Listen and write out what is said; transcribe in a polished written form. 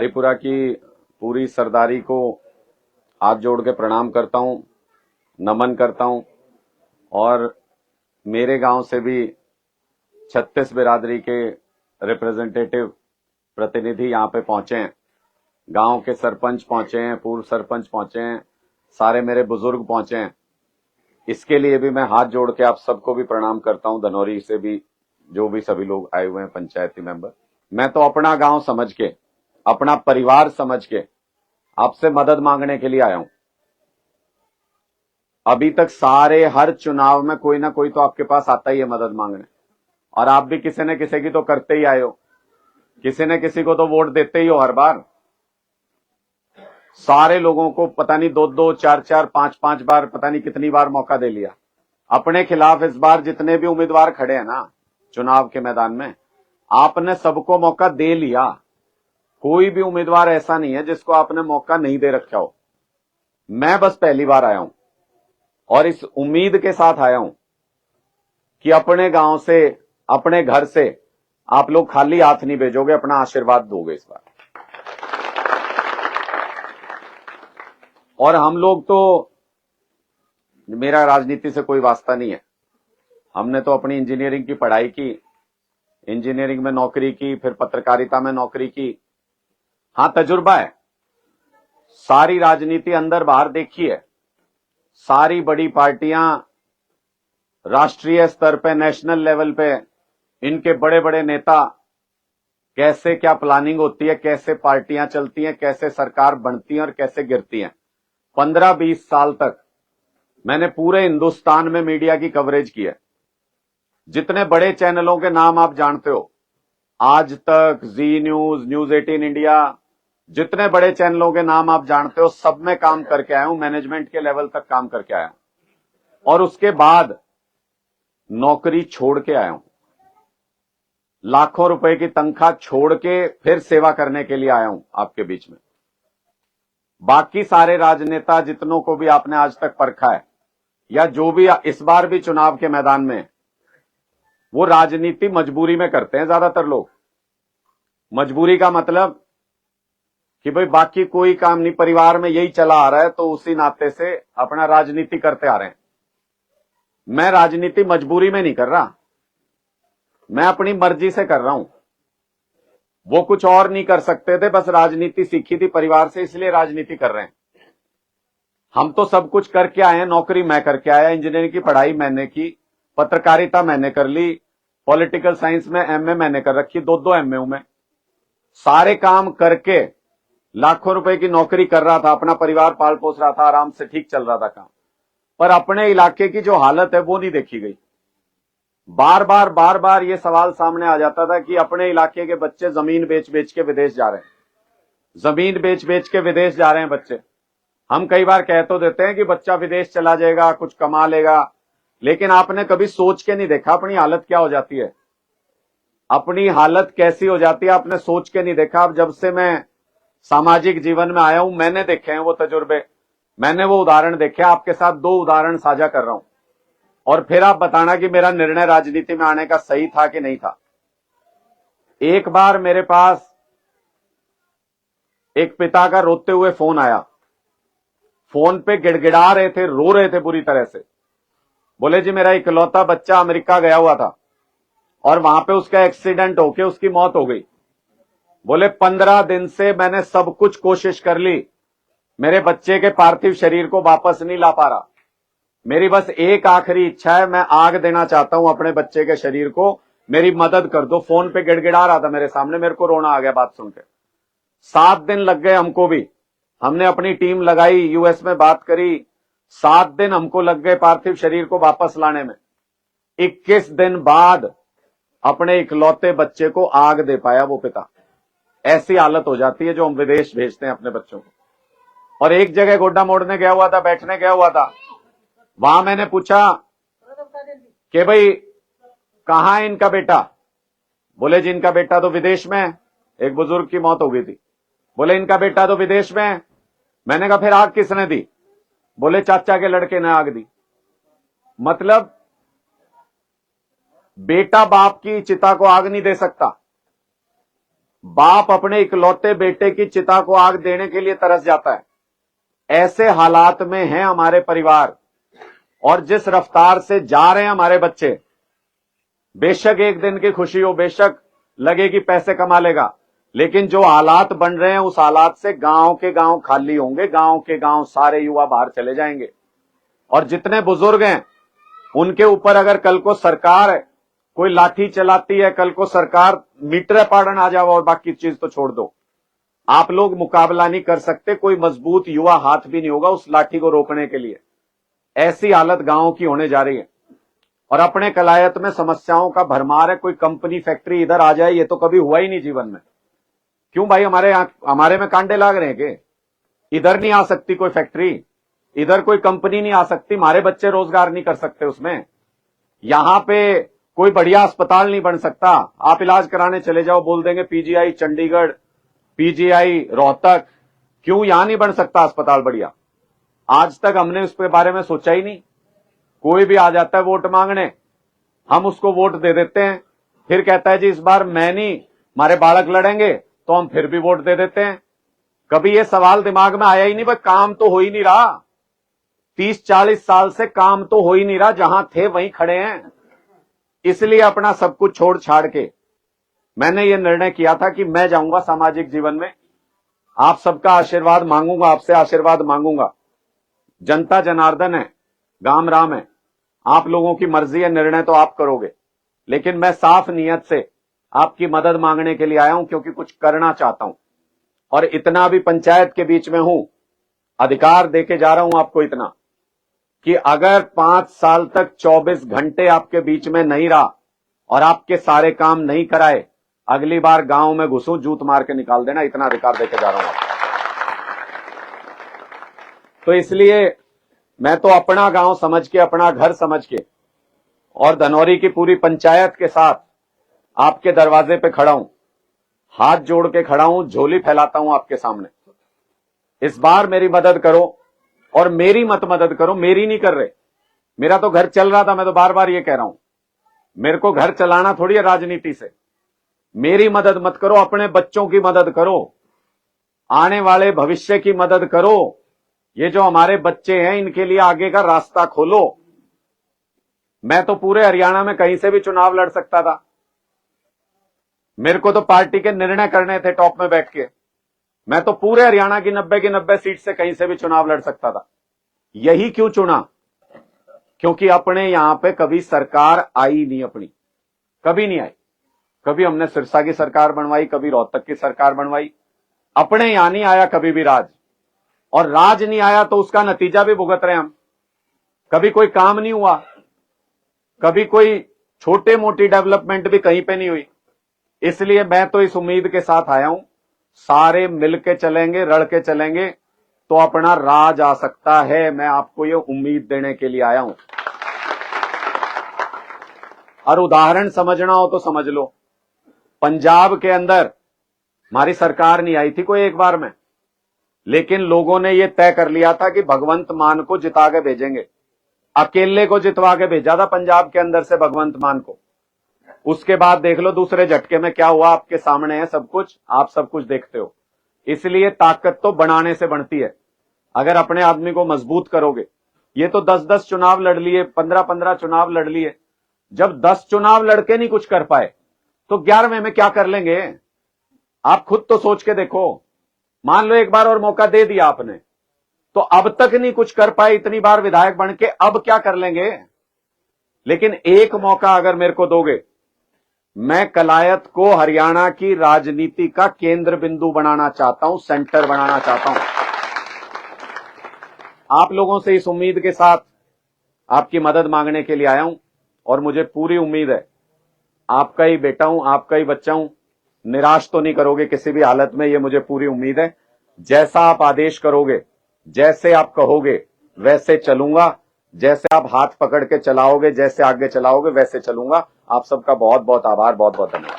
हरिपुरा की पूरी सरदारी को हाथ जोड़ के प्रणाम करता हूं, नमन करता हूं। और मेरे गांव से भी 36 बिरादरी के रिप्रेजेंटेटिव प्रतिनिधि यहां पे पहुंचे हैं। गांव के सरपंच पहुंचे हैं, पूर्व सरपंच पहुंचे हैं, सारे मेरे बुजुर्ग पहुंचे हैं। इसके लिए भी मैं हाथ जोड़ के आप सबको भी प्रणाम करता हूं। धनौरी से भी जो भी सभी लोग आए हुए हैं, पंचायती मेंबर। मैं तो अपना गांव समझ के, अपना परिवार समझ के आपसे मदद मांगने के लिए आया हूं। अभी तक सारे हर चुनाव में कोई ना कोई तो आपके पास आता ही है मदद मांगने, और आप भी किसी न किसी की तो करते ही आए हो, किसी न किसी को तो वोट देते ही हो हर बार। सारे लोगों को पता नहीं 2-2, 4-4, 5-5 बार, पता नहीं कितनी बार मौका दे लिया। अपने खिलाफ इस बार जितने भी उम्मीदवार खड़े हैं ना चुनाव के मैदान में, आपने सबको मौका दे लिया। कोई भी उम्मीदवार ऐसा नहीं है जिसको आपने मौका नहीं दे रखा हो। मैं बस पहली बार आया हूं और इस उम्मीद के साथ आया हूं कि अपने गांव से, अपने घर से आप लोग खाली हाथ नहीं भेजोगे, अपना आशीर्वाद दोगे इस बार। और हम लोग तो, मेरा राजनीति से कोई वास्ता नहीं है। हमने तो अपनी इंजीनियरिंग की पढ़ाई की, इंजीनियरिंग में नौकरी की, फिर पत्रकारिता में नौकरी की। हां, तजुर्बा है। सारी राजनीति अंदर बाहर देखी है। सारी बड़ी पार्टियां राष्ट्रीय स्तर पे, नेशनल लेवल पे, इनके बड़े बड़े नेता, कैसे क्या प्लानिंग होती है, कैसे पार्टियां चलती हैं, कैसे सरकार बनती है और कैसे गिरती हैं। 15-20 साल तक मैंने पूरे हिंदुस्तान में मीडिया की कवरेज की है। जितने बड़े चैनलों के नाम आप जानते हो, आज तक, जी न्यूज, न्यूज 18 इंडिया, जितने बड़े चैनलों के नाम आप जानते हो, सब में काम करके आया हूं। मैनेजमेंट के लेवल तक काम करके आया हूं और उसके बाद नौकरी छोड़ के आया हूं। लाखों रुपए की तनख्वाह छोड़ के फिर सेवा करने के लिए आया हूं आपके बीच में। बाकी सारे राजनेता जितनों को भी आपने आज तक परखा है, या जो भी इस बार भी चुनाव के मैदान में, वो राजनीति मजबूरी में करते हैं ज्यादातर लोग। मजबूरी का मतलब कि भाई बाकी कोई काम नहीं, परिवार में यही चला आ रहा है, तो उसी नाते से अपना राजनीति करते आ रहे हैं। मैं राजनीति मजबूरी में नहीं कर रहा, मैं अपनी मर्जी से कर रहा हूं। वो कुछ और नहीं कर सकते थे, बस राजनीति सीखी थी परिवार से, इसलिए राजनीति कर रहे हैं। हम तो सब कुछ करके आए हैं। नौकरी मैं करके आया, इंजीनियरिंग की पढ़ाई मैंने की, पत्रकारिता मैंने कर ली, पॉलिटिकल साइंस में एमए मैंने कर रखी, 2-2 एमए हूं मैं। सारे काम करके लाखों रुपए की नौकरी कर रहा था, अपना परिवार पाल पोस रहा था, आराम से ठीक चल रहा था काम। पर अपने इलाके की जो हालत है वो नहीं देखी गई। बार बार ये सवाल सामने आ जाता था कि अपने इलाके के बच्चे जमीन बेच बेच के विदेश जा रहे हैं, जमीन बेच बेच के विदेश जा रहे हैं बच्चे। हम कई बार कह तो देते हैं कि बच्चा विदेश चला जाएगा, कुछ कमा लेगा, लेकिन आपने कभी सोच के नहीं देखा अपनी हालत क्या हो जाती है। अपनी हालत कैसी हो जाती है आपने सोच के नहीं देखा। अब जब से मैं सामाजिक जीवन में आया हूं, मैंने देखे हैं वो तजुर्बे, मैंने वो उदाहरण देखे। आपके साथ 2 उदाहरण साझा कर रहा हूं और फिर आप बताना कि मेरा निर्णय राजनीति में आने का सही था कि नहीं था। एक बार मेरे पास एक पिता का रोते हुए फोन आया। फोन पे गिड़गिड़ा रहे थे, रो रहे थे बुरी तरह से। बोले जी मेरा इकलौता बच्चा अमेरिका गया हुआ था और वहां पे उसका एक्सीडेंट होके उसकी मौत हो गई। बोले 15 दिन से मैंने सब कुछ कोशिश कर ली, मेरे बच्चे के पार्थिव शरीर को वापस नहीं ला पा रहा। मेरी बस एक आखिरी इच्छा है, मैं आग देना चाहता हूं अपने बच्चे के शरीर को, मेरी मदद कर दो। फोन पे गिड़गिड़ा रहा था मेरे सामने, मेरे को रोना आ गया बात सुन के। 7 दिन लग गए हमको भी, हमने अपनी टीम लगाई, यूएस में बात करी, 7 दिन हमको लग गए पार्थिव शरीर को वापस लाने में। 21 दिन बाद अपने इकलौते बच्चे को आग दे पाया वो पिता। ऐसी हालत हो जाती है जो हम विदेश भेजते हैं अपने बच्चों को। और एक जगह गोड्डा मोड़ने गया हुआ था, बैठने गया हुआ था, वहां मैंने पूछा कि भाई कहां है इनका बेटा। बोले जी इनका बेटा तो विदेश में है, एक बुजुर्ग की मौत हो गई थी। बोले इनका बेटा तो विदेश में है। मैंने कहा फिर आग किसने दी। बोले चाचा के लड़के ने आग दी। मतलब बेटा बाप की चिता को आग नहीं दे सकता। बाप अपने इकलौते बेटे की चिता को आग देने के लिए तरस जाता है। ऐसे हालात में हैं हमारे परिवार, और जिस रफ्तार से जा रहे हैं हमारे बच्चे, बेशक एक दिन की खुशी हो, बेशक लगे कि पैसे कमा लेगा, लेकिन जो हालात बन रहे हैं उस हालात से गांव के गांव खाली होंगे, गांव के गांव सारे युवा बाहर चले जाएंगे। और जितने बुजुर्ग हैं उनके ऊपर अगर कल को सरकार कोई लाठी चलाती है, कल को सरकार मीटर पाड़न आ जाओ और बाकी चीज तो छोड़ दो, आप लोग मुकाबला नहीं कर सकते, कोई मजबूत युवा हाथ भी नहीं होगा उस लाठी को रोकने के लिए। ऐसी हालत गांव की होने जा रही है। और अपने कलायत में समस्याओं का भरमार है। कोई कंपनी फैक्ट्री इधर आ जाए, ये तो कभी हुआ ही नहीं जीवन में। क्यों भाई, हमारे में कांटे लाग रहे हैं कि इधर नहीं आ सकती कोई फैक्ट्री, इधर कोई कंपनी नहीं आ सकती, हमारे बच्चे रोजगार नहीं कर सकते उसमें, यहां पे कोई बढ़िया अस्पताल नहीं बन सकता। आप इलाज कराने चले जाओ, बोल देंगे पीजीआई चंडीगढ़, पीजीआई रोहतक, क्यों यहां नहीं बन सकता अस्पताल बढ़िया? आज तक हमने उसके बारे में सोचा ही नहीं। कोई भी आ जाता है वोट मांगने, हम उसको वोट दे देते हैं, फिर कहता है जी इस बार मैं नहीं, हमारे बालक लड़ेंगे, तो हम फिर भी वोट दे देते हैं। कभी ये सवाल दिमाग में आया ही नहीं, भाई काम तो हो ही नहीं रहा, 30-40 साल से काम तो हो ही नहीं रहा, जहां थे वहीं खड़े हैं। इसलिए अपना सब कुछ छोड़ छाड़ के मैंने ये निर्णय किया था कि मैं जाऊंगा सामाजिक जीवन में, आप सबका आशीर्वाद मांगूंगा, आपसे आशीर्वाद मांगूंगा। जनता जनार्दन है, गाम राम है, आप लोगों की मर्जी है, निर्णय तो आप करोगे, लेकिन मैं साफ नीयत से आपकी मदद मांगने के लिए आया हूं, क्योंकि कुछ करना चाहता हूं। और इतना भी पंचायत के बीच में हूं, अधिकार देके जा रहा हूं आपको इतना कि अगर 5 साल तक 24 घंटे आपके बीच में नहीं रहा और आपके सारे काम नहीं कराए, अगली बार गांव में घुसूं जूत मार के निकाल देना, इतना अधिकार देके जा रहा हूं आपको। तो इसलिए मैं तो अपना गांव समझ के, अपना घर समझ के और धनौरी की पूरी पंचायत के साथ आपके दरवाजे पे खड़ा हूं, हाथ जोड़ के खड़ा हूं, झोली फैलाता हूं आपके सामने। इस बार मेरी मदद करो, और मेरी मत मदद करो, मेरी नहीं कर रहे, मेरा तो घर चल रहा था, मैं तो बार बार ये कह रहा हूं, मेरे को घर चलाना थोड़ी है राजनीति से। मेरी मदद मत करो, अपने बच्चों की मदद करो, आने वाले भविष्य की मदद करो। ये जो हमारे बच्चे हैं इनके लिए आगे का रास्ता खोलो। मैं तो पूरे हरियाणा में कहीं से भी चुनाव लड़ सकता था, मेरे को तो पार्टी के निर्णय करने थे टॉप में बैठ के, मैं तो पूरे हरियाणा की 90 की 90 सीट से कहीं से भी चुनाव लड़ सकता था। यही क्यों चुना? क्योंकि अपने यहां पे कभी सरकार आई नहीं, अपनी कभी नहीं आई। कभी हमने सिरसा की सरकार बनवाई, कभी रोहतक की सरकार बनवाई, अपने यहां नहीं आया कभी भी राज। और राज नहीं आया तो उसका नतीजा भी भुगत रहे हम। कभी कोई काम नहीं हुआ, कभी कोई छोटे मोटी डेवलपमेंट भी कहीं पे नहीं हुई। इसलिए मैं तो इस उम्मीद के साथ आया हूं, सारे मिलके चलेंगे, रल के चलेंगे तो अपना राज आ सकता है। मैं आपको ये उम्मीद देने के लिए आया हूं। और उदाहरण समझना हो तो समझ लो, पंजाब के अंदर हमारी सरकार नहीं आई थी कोई एक बार में, लेकिन लोगों ने यह तय कर लिया था कि भगवंत मान को जिता के भेजेंगे। अकेले को जितवा के भेजा था पंजाब के अंदर से भगवंत मान को। उसके बाद देख लो दूसरे झटके में क्या हुआ, आपके सामने है सब कुछ, आप सब कुछ देखते हो। इसलिए ताकत तो बनाने से बनती है, अगर अपने आदमी को मजबूत करोगे। ये तो 10-10 चुनाव लड़ लिए, 15-15 चुनाव लड़ लिए। जब 10 चुनाव लड़के नहीं कुछ कर पाए तो 11वें में क्या कर लेंगे? आप खुद तो सोच के देखो। मान लो एक बार और मौका दे दिया आपने, तो अब तक नहीं कुछ कर पाए, इतनी बार विधायक बन के, अब क्या कर लेंगे? लेकिन एक मौका अगर मेरे को दोगे, मैं कलायत को हरियाणा की राजनीति का केंद्र बिंदु बनाना चाहता हूं, सेंटर बनाना चाहता हूं। आप लोगों से इस उम्मीद के साथ आपकी मदद मांगने के लिए आया हूं, और मुझे पूरी उम्मीद है आपका ही बेटा हूं, आपका ही बच्चा हूं, निराश तो नहीं करोगे किसी भी हालत में, ये मुझे पूरी उम्मीद है। जैसा आप आदेश करोगे, जैसे आप कहोगे वैसे चलूंगा, जैसे आप हाथ पकड़ के चलाओगे, जैसे आगे चलाओगे वैसे चलूंगा। आप सबका बहुत बहुत आभार, बहुत बहुत धन्यवाद।